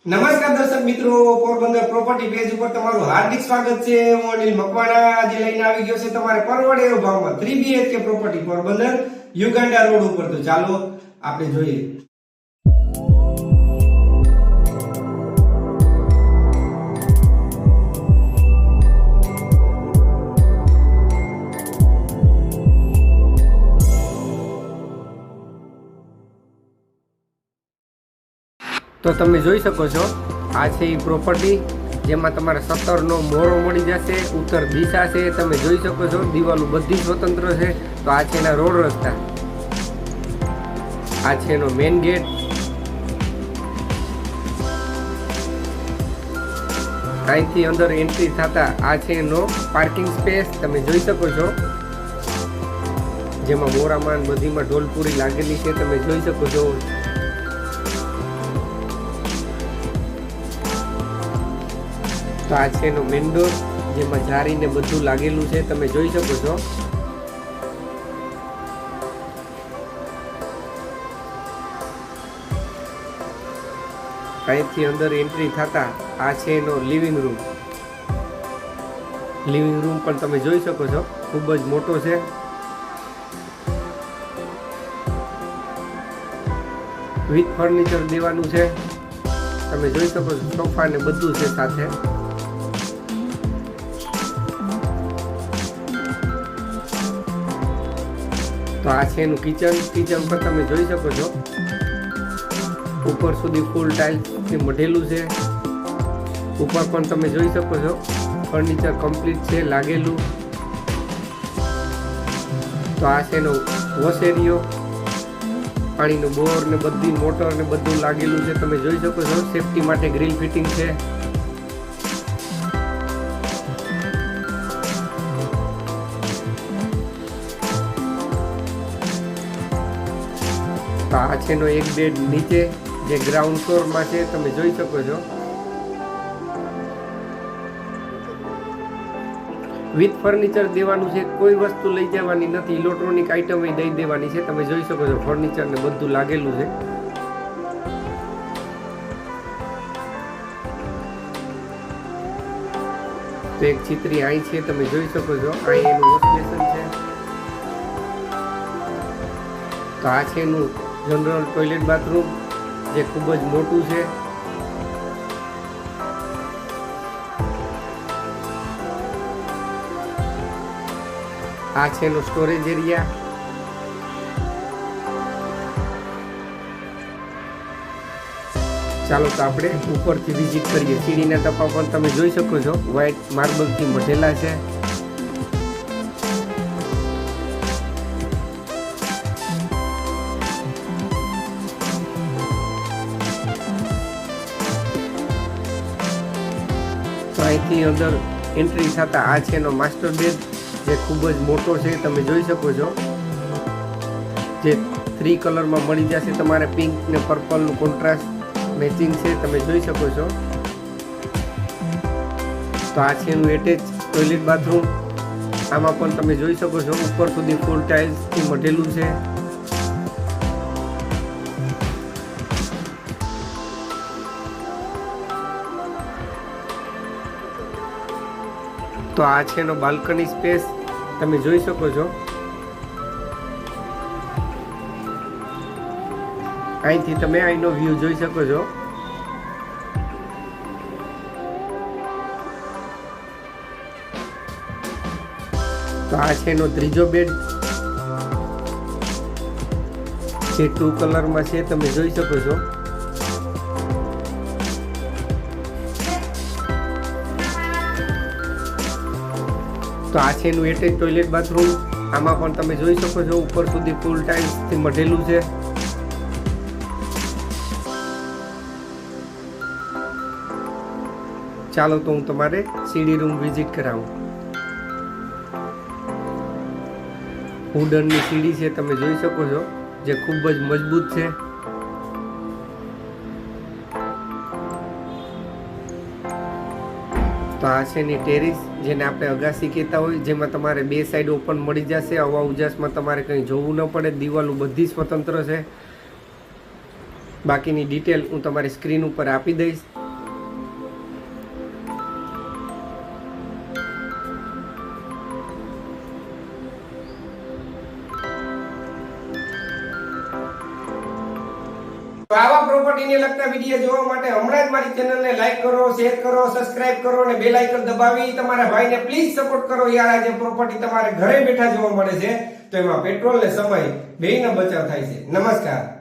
નમસ્કાર દર્શક મિત્રો, પોરબંદર પ્રોપર્ટી પેજ ઉપર તમારું હાર્દિક સ્વાગત છે। હું અનિલ મકવાણા આજે લઈને આવી ગયો છે તમારે પરવડે એવો ભાવમાં 3 BHK property Porbandar Uganda road ઉપર। તો ચાલો આપણે જોઈએ। તો તમે જોઈ શકો છો આ છે એ પ્રોપર્ટી જેમાં તમારે 17 નો મોરો મળી જશે। ઉત્તર દિશા છે, તમે જોઈ શકો છો દિવાલો બધી સ્વતંત્ર છે। તો આ છે એના રોડ રસ્તા, આ છે એનો મેઇન ગેટ, અહીંથી અંદર એન્ટ્રી થતા આ છે એનો પાર્કિંગ સ્પેસ, તમે જોઈ શકો છો જેમાં મોરામાં બધીમાં ઢોલપુરી લાગેલી છે, તમે જોઈ શકો છો। તો આ છે એનો મેઇન ડોર જેમાં જારીને બધું લાગેલું છે, તમે જોઈ શકો છો। અહીંથી અંદર એન્ટ્રી થતા આ છે એનો લિવિંગ રૂમ પણ તમે જોઈ શકો છો, ખૂબ જ મોટો છે। વિથ ફર્નિચર દેવાનું છે, તમે જોઈ શકો છો સોફા ને બધું છે સાથે। તો આ છે એનું કિચન પર તમે જોઈ શકો છો ઉપર સુધી ફૂલ ટાઇલ્સ થી મઢેલું છે। ઉપર પણ તમે જોઈ શકો છો ફર્નિચર કમ્પ્લીટ છે લાગેલું। તો આ છે એનો વોશ એરિયો, પાણીનો બોર ને બધી મોટર ને બધું લાગેલું છે, તમે જોઈ શકો છો। સેફટી માટે ગ્રીલ ફિટિંગ છે। તો આ છે એનો એક બેડ નીચે જે ગ્રાઉન્ડ ફ્લોર માં છે, તમે જોઈ શકો છો। વિથ ફર્નિચર દેવાનું છે, કોઈ વસ્તુ લઈ જવાની નથી, ઇલેક્ટ્રોનિક આઇટમ દઈ દેવાની છે, તમે જોઈ શકો છો ફર્નિચર ને બધું લાગેલું છે। તો એક ચિત્રી અહીં છે, તમે જોઈ શકો છો, અહીં એનું વોશ બેસન છે। તો આ છે એનું જનરલ ટોયલેટ બાથરૂમ જે ખૂબ જ મોટું છે। આ છે એનો સ્ટોરેજ એરિયા। ચાલો તો આપણે ઉપરથી વિઝિટ કરીએ। સીડીના ટપ્પા પણ તમે જોઈ શકો છો વ્હાઇટ માર્બલથી મઢેલા છે। તો અહીંથી અંદર એન્ટ્રી થતા આ છે એનો માસ્ટર બેડ જે ખૂબ જ મોટો છે, તમે જોઈ શકો છો, જે 3 કલરમાં મળી જશે તમારે, પિંક ને પર્પલ નું કોન્ટ્રાસ્ટ મેચિંગ છે, તમે જોઈ શકો છો। તો આ છે એનું એટેચ ટોયલેટ બાથરૂમ, આમાં પણ તમે જોઈ શકો છો ઉપર સુધી ફૂલ ટાઇલ્સ થી મઢેલું છે। તો આ છે એનો બાલ્કની સ્પેસ, તમે જોઈ શકો છો। અહીંથી તમે અહીંનો વ્યૂ જોઈ શકો છો। તો આ છે એનો ત્રીજો બેડ જે 2 કલરમાં છે, તમે જોઈ શકો છો। તો આ છે એનું એટેચ ટોયલેટ બાથરૂમ, આમાં પણ તમે જોઈ શકો છો ઉપર સુધી ફૂલ ટાઇલ્સ થી મઢેલું છે। ચાલો તો હું તમારે સીડી રૂમ વિઝિટ કરાવું। વુડનની સીડી છે, તમે જોઈ શકો છો, જે ખૂબ જ મજબૂત છે। તો આ છે એની ટેરેસ જેને આપણે અગાસી કહેતા હોય, જેમાં તમારે 2 સાઈડ ઓપન મળી જશે। હવા ઉજાસમાં તમારે કંઈ જોવું ન પડે, દિવાલો બધી સ્વતંત્ર છે। બાકીની ડિટેલ હું તમારી સ્ક્રીન ઉપર આપી દઈશ. તો આવા પ્રોપર્ટીને લગતા વિડીયો જોવા માટે હમણાં જ મારી ચેનલને લાઈક કરો, શેર કરો, સબસ્ક્રાઇબ કરો અને બેલ આઇકન દબાવી તમારા ભાઈને પ્લીઝ સપોર્ટ કરો. યાર આ જે પ્રોપર્ટી તમારે ઘરે બેઠા જોવા મળે છે તો એમાં પેટ્રોલ ને સમય બેયનો બચાવ થાય છે. નમસ્કાર.